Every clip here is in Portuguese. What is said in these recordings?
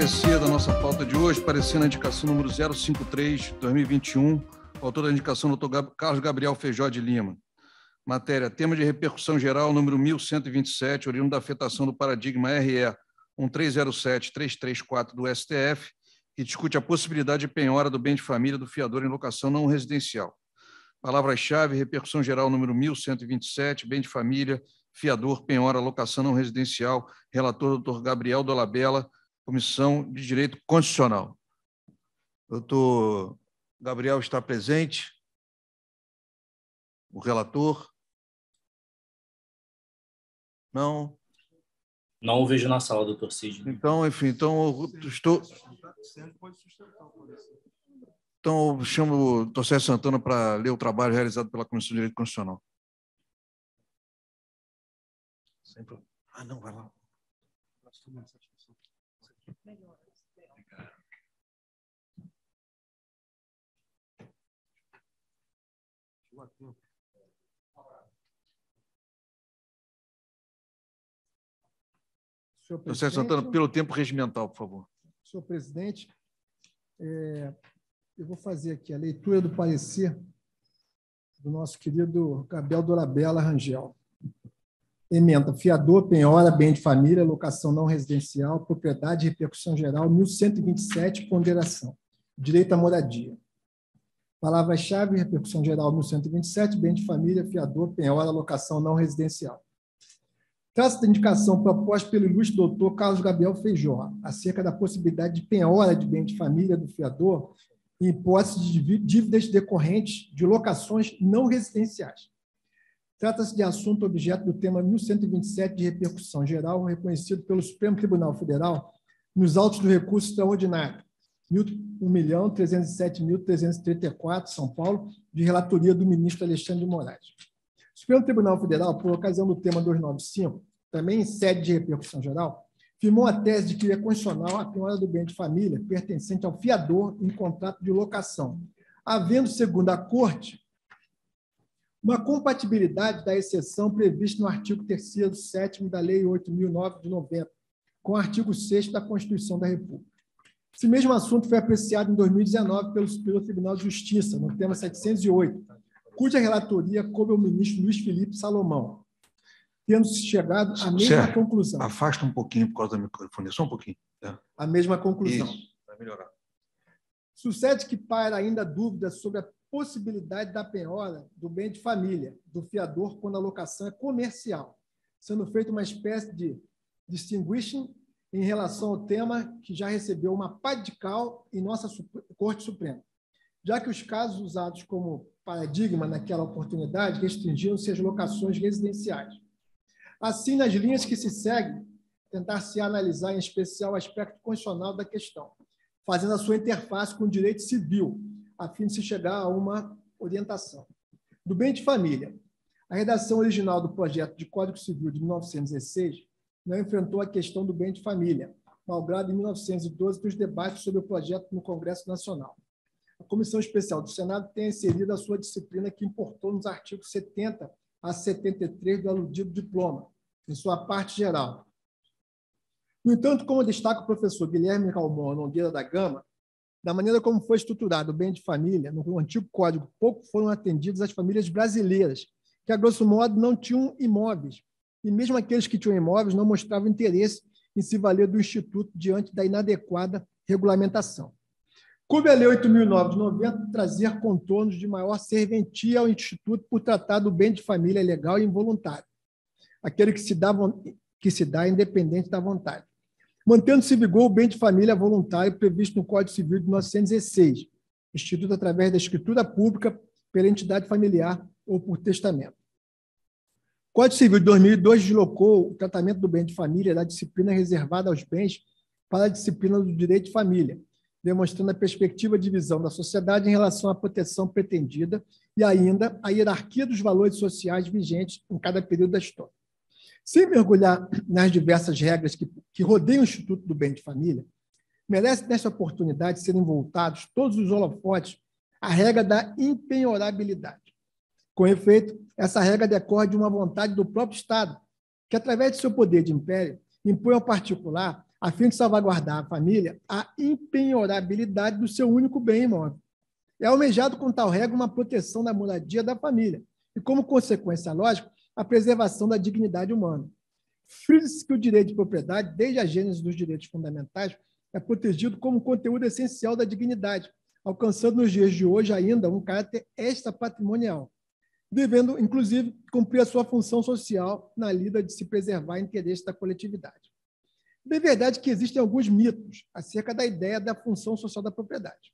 parecer da nossa pauta de hoje, parecer na indicação número 053/2021, o autor da indicação, Dr. Carlos Gabriel Feijó de Lima. Matéria, tema de repercussão geral, número 1127, oriundo da afetação do paradigma RE 1307-334 do STF, que discute a possibilidade de penhora do bem de família do fiador em locação não residencial. Palavras-chave, repercussão geral, número 1127, bem de família, fiador, penhora, locação não residencial, relator Dr. Gabriel Dolabella, Comissão de Direito Constitucional. Doutor Gabriel está presente? O relator? Não? Não o vejo na sala, doutor Cid. Então, enfim, eu estou... Então, eu chamo o doutor Sérgio Santana para ler o trabalho realizado pela Comissão de Direito Constitucional. Ah, não, vai lá. Doutor Sérgio Santana, pelo tempo regimental, por favor. Senhor presidente, eu vou fazer aqui a leitura do parecer do nosso querido Gabriel Dolabella Rangel. Emenda, fiador, penhora, bem de família, locação não residencial, propriedade e repercussão geral, 1127, ponderação, direito à moradia. Palavras-chave, repercussão geral, 1127, bem de família, fiador, penhora, locação não residencial. Trata-se da indicação proposta pelo ilustre doutor Carlos Gabriel Feijó, acerca da possibilidade de penhora de bem de família do fiador em hipótese de dívidas decorrentes de locações não residenciais. Trata-se de assunto objeto do tema 1127 de repercussão geral, reconhecido pelo Supremo Tribunal Federal nos autos do recurso extraordinário 1.307.334, São Paulo, de relatoria do ministro Alexandre de Moraes. O Supremo Tribunal Federal, por ocasião do tema 295, também em sede de repercussão geral, firmou a tese de que é constitucional a penhora do bem de família pertencente ao fiador em contrato de locação, havendo, segundo a Corte, uma compatibilidade da exceção prevista no artigo 3º, 7º da Lei 8.009 de 90, com o artigo 6º da Constituição da República. Esse mesmo assunto foi apreciado em 2019 pelo Superior Tribunal de Justiça, no tema 708, cuja relatoria coube ao ministro Luiz Felipe Salomão, tendo-se chegado à mesma conclusão. Afasta um pouquinho por causa da microfone, só um pouquinho. A mesma conclusão. Isso, vai melhorar. Sucede que paira ainda dúvida sobre a possibilidade da penhora do bem de família do fiador quando a locação é comercial, sendo feita uma espécie de distinguishing em relação ao tema que já recebeu uma pá de cal em nossa Corte Suprema, já que os casos usados como paradigma naquela oportunidade restringiam-se às locações residenciais. Assim, nas linhas que se seguem, tentar-se analisar em especial o aspecto constitucional da questão, fazendo a sua interface com o direito civil, a fim de se chegar a uma orientação. Do bem de família, a redação original do projeto de Código Civil de 1916 não enfrentou a questão do bem de família, malgrado em 1912 dos debates sobre o projeto no Congresso Nacional. A Comissão Especial do Senado tem inserido a sua disciplina que importou nos artigos 70 a 73 do aludido diploma, em sua parte geral. No entanto, como destaca o professor Guilherme Calmon Nogueira da Gama, da maneira como foi estruturado o bem de família, no antigo Código, pouco foram atendidas as famílias brasileiras, que, a grosso modo, não tinham imóveis, e mesmo aqueles que tinham imóveis não mostravam interesse em se valer do Instituto diante da inadequada regulamentação. Coube a Lei 8.009 de 90 trazer contornos de maior serventia ao Instituto por tratar do bem de família legal e involuntário, aquele que se dá independente da vontade, mantendo-se em vigor o bem de família voluntário previsto no Código Civil de 1916, instituído através da escritura pública pela entidade familiar ou por testamento. O Código Civil de 2002 deslocou o tratamento do bem de família da disciplina reservada aos bens para a disciplina do direito de família, demonstrando a perspectiva de visão da sociedade em relação à proteção pretendida e ainda a hierarquia dos valores sociais vigentes em cada período da história. Sem mergulhar nas diversas regras que rodeiam o Instituto do Bem de Família, merece, nesta oportunidade, serem voltados todos os holofotes à regra da impenhorabilidade. Com efeito, essa regra decorre de uma vontade do próprio Estado, que, através de seu poder de império, impõe ao particular a fim de salvaguardar a família a impenhorabilidade do seu único bem imóvel. É almejado com tal regra uma proteção da moradia da família e, como consequência lógica, a preservação da dignidade humana. Frise-se que o direito de propriedade, desde a gênese dos direitos fundamentais, é protegido como conteúdo essencial da dignidade, alcançando nos dias de hoje ainda um caráter extrapatrimonial, devendo, inclusive, cumprir a sua função social na lida de se preservar o interesse da coletividade. É verdade que existem alguns mitos acerca da ideia da função social da propriedade.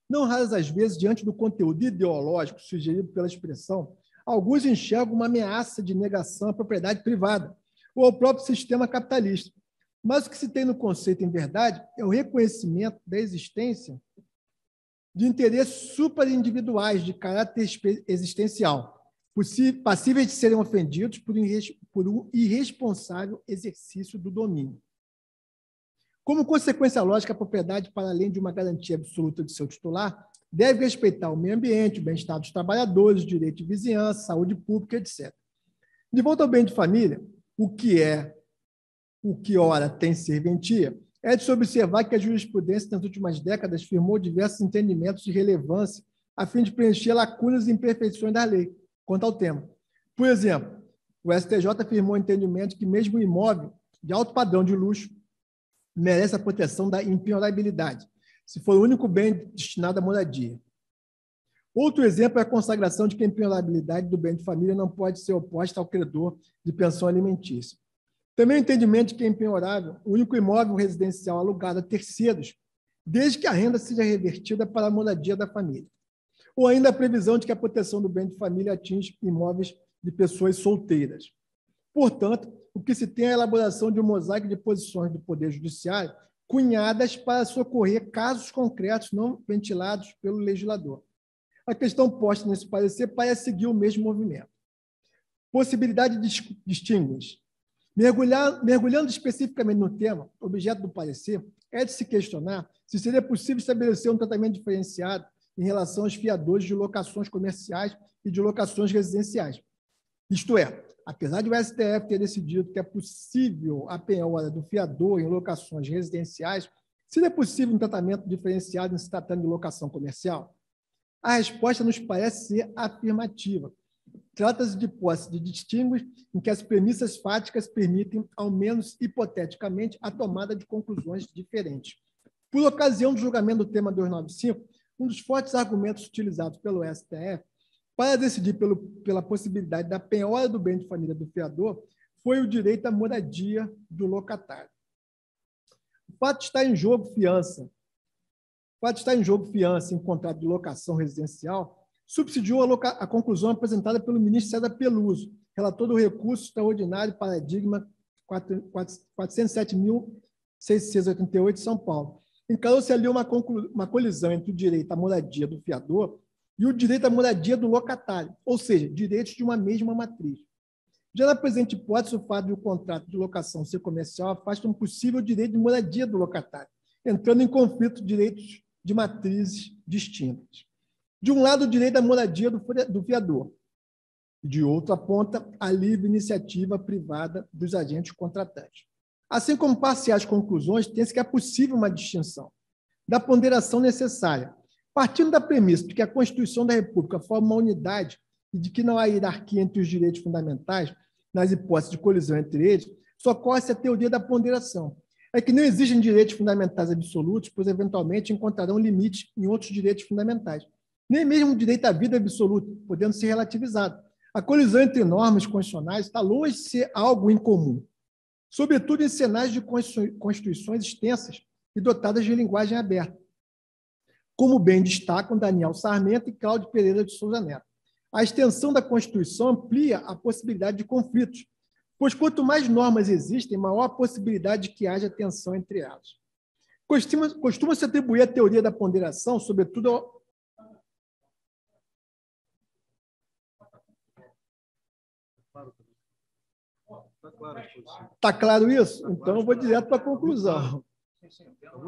Não raras as vezes, diante do conteúdo ideológico sugerido pela expressão, alguns enxergam uma ameaça de negação à propriedade privada ou ao próprio sistema capitalista. Mas o que se tem no conceito, em verdade, é o reconhecimento da existência de interesses superindividuais de caráter existencial, passíveis de serem ofendidos por um irresponsável exercício do domínio. Como consequência lógica, a propriedade, para além de uma garantia absoluta de seu titular, deve respeitar o meio ambiente, o bem-estar dos trabalhadores, o direito de vizinhança, saúde pública, etc. De volta ao bem de família, o que ora tem serventia, é de se observar que a jurisprudência nas últimas décadas firmou diversos entendimentos de relevância a fim de preencher lacunas e imperfeições da lei quanto ao tema. Por exemplo, o STJ afirmou o entendimento que mesmo o imóvel de alto padrão de luxo merece a proteção da impenhorabilidade, se for o único bem destinado à moradia. Outro exemplo é a consagração de que a impenhorabilidade do bem de família não pode ser oposta ao credor de pensão alimentícia. Também o entendimento de que é impenhorável o único imóvel residencial alugado a terceiros, desde que a renda seja revertida para a moradia da família. Ou ainda a previsão de que a proteção do bem de família atinge imóveis de pessoas solteiras. Portanto, o que se tem é a elaboração de um mosaico de posições do Poder Judiciário cunhadas para socorrer casos concretos não ventilados pelo legislador. A questão posta nesse parecer parece seguir o mesmo movimento. Possibilidade de distinguir. Mergulhando especificamente no tema, objeto do parecer, é de se questionar se seria possível estabelecer um tratamento diferenciado em relação aos fiadores de locações comerciais e de locações residenciais. Isto é, apesar de o STF ter decidido que é possível a penhora do fiador em locações residenciais, seria possível um tratamento diferenciado em se tratando de locação comercial? A resposta nos parece ser afirmativa. Trata-se de hipótese de distinguir em que as premissas fáticas permitem, ao menos hipoteticamente, a tomada de conclusões diferentes. Por ocasião do julgamento do tema 295, um dos fortes argumentos utilizados pelo STF para decidir pela possibilidade da penhora do bem de família do fiador foi o direito à moradia do locatário. O fato de estar em jogo fiança em contrato de locação residencial subsidiou a conclusão apresentada pelo ministro César Peluso, relator do recurso extraordinário paradigma 407.688 de São Paulo. Encarou-se ali uma colisão entre o direito à moradia do fiador e o direito à moradia do locatário, ou seja, direitos de uma mesma matriz. Já na presente hipótese, o fato de o contrato de locação ser comercial afasta um possível direito de moradia do locatário, entrando em conflito de direitos de matrizes distintas. De um lado, o direito à moradia do fiador, de outro, aponta a livre iniciativa privada dos agentes contratantes. Assim como parciais conclusões, tem-se que é possível uma distinção da ponderação necessária, partindo da premissa de que a Constituição da República forma uma unidade e de que não há hierarquia entre os direitos fundamentais, nas hipóteses de colisão entre eles, socorre-se a teoria da ponderação. É que não existem direitos fundamentais absolutos, pois eventualmente encontrarão limites em outros direitos fundamentais. Nem mesmo o direito à vida absoluto, podendo ser relativizado. A colisão entre normas constitucionais está longe de ser algo incomum, sobretudo em cenários de constituições extensas e dotadas de linguagem aberta, como bem destacam Daniel Sarmento e Cláudio Pereira de Souza Neto. A extensão da Constituição amplia a possibilidade de conflitos, pois quanto mais normas existem, maior a possibilidade de que haja tensão entre elas. Costuma-se atribuir a teoria da ponderação, sobretudo ao... Está claro isso? Então, eu vou direto para a conclusão.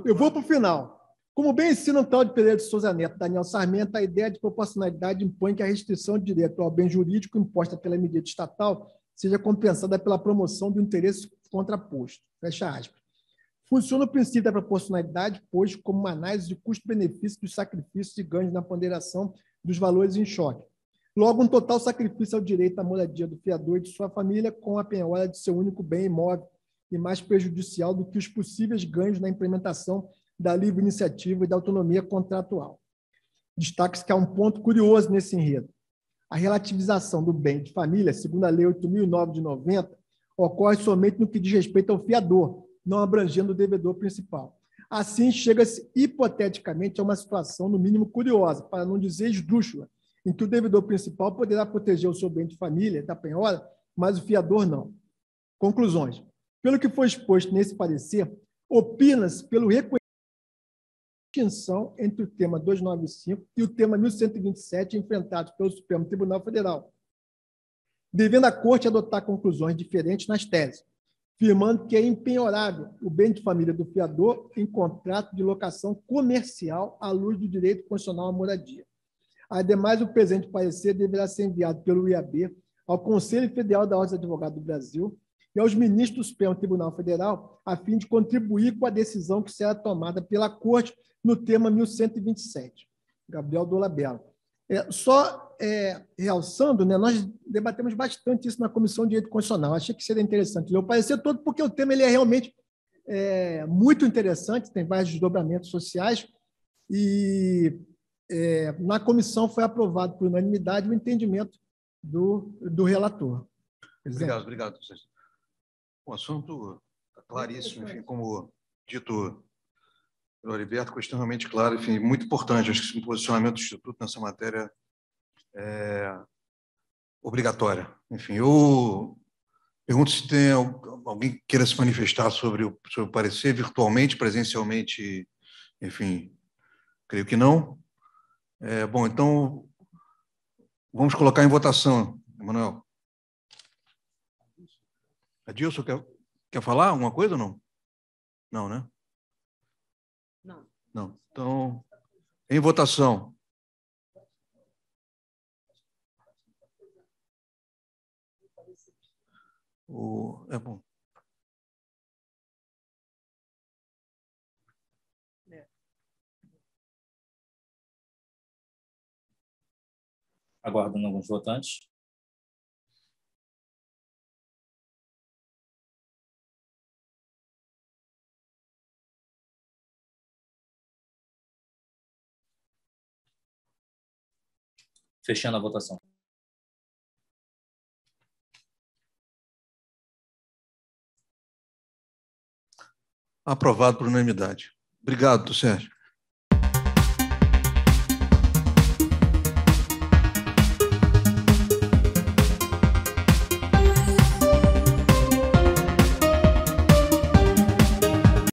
Eu vou para o final. Como bem ensina o Cláudio Pereira de Souza Neto, Daniel Sarmento, a ideia de proporcionalidade impõe que a restrição de direito ao bem jurídico imposta pela medida estatal seja compensada pela promoção do interesse contraposto. Fecha aspas. Funciona o princípio da proporcionalidade, pois, como uma análise de custo-benefício dos sacrifícios e ganhos na ponderação dos valores em choque. Logo, um total sacrifício ao direito à moradia do fiador e de sua família com a penhora de seu único bem imóvel e mais prejudicial do que os possíveis ganhos na implementação da livre iniciativa e da autonomia contratual. Destaque-se que há um ponto curioso nesse enredo. A relativização do bem de família, segundo a Lei 8.009 de 90, ocorre somente no que diz respeito ao fiador, não abrangendo o devedor principal. Assim, chega-se hipoteticamente a uma situação, no mínimo, curiosa, para não dizer esdrúxula, em que o devedor principal poderá proteger o seu bem de família da penhora, mas o fiador não. Conclusões. Pelo que foi exposto nesse parecer, opina-se pelo reconhecimento da distinção entre o tema 295 e o tema 1127 enfrentados pelo Supremo Tribunal Federal, devendo a Corte adotar conclusões diferentes nas teses, afirmando que é impenhorável o bem de família do fiador em contrato de locação comercial à luz do direito constitucional à moradia. Ademais, o presente parecer deverá ser enviado pelo IAB ao Conselho Federal da Ordem dos Advogados do Brasil e aos ministros do Supremo Tribunal Federal, a fim de contribuir com a decisão que será tomada pela Corte no tema 1127. Gabriel Dolabella. Realçando, né, nós debatemos bastante isso na Comissão de Direito Constitucional. Achei que seria interessante ler o parecer todo, porque o tema ele é realmente muito interessante, tem vários desdobramentos sociais, e na comissão foi aprovado por unanimidade o entendimento do relator. Obrigado. O assunto está claríssimo, enfim, como dito pelo Heriberto, extremamente claro, enfim, muito importante. Acho que o posicionamento do Instituto nessa matéria é obrigatório. Enfim, eu pergunto se tem alguém que queira se manifestar sobre o parecer, virtualmente, presencialmente, enfim, creio que não. Bom, então, vamos colocar em votação, Emanuel. Adilson, quer falar alguma coisa ou não? Não, né? Não. Então, em votação. Bom. Aguardando alguns votantes. Fechando a votação. Aprovado por unanimidade. Obrigado, Sérgio.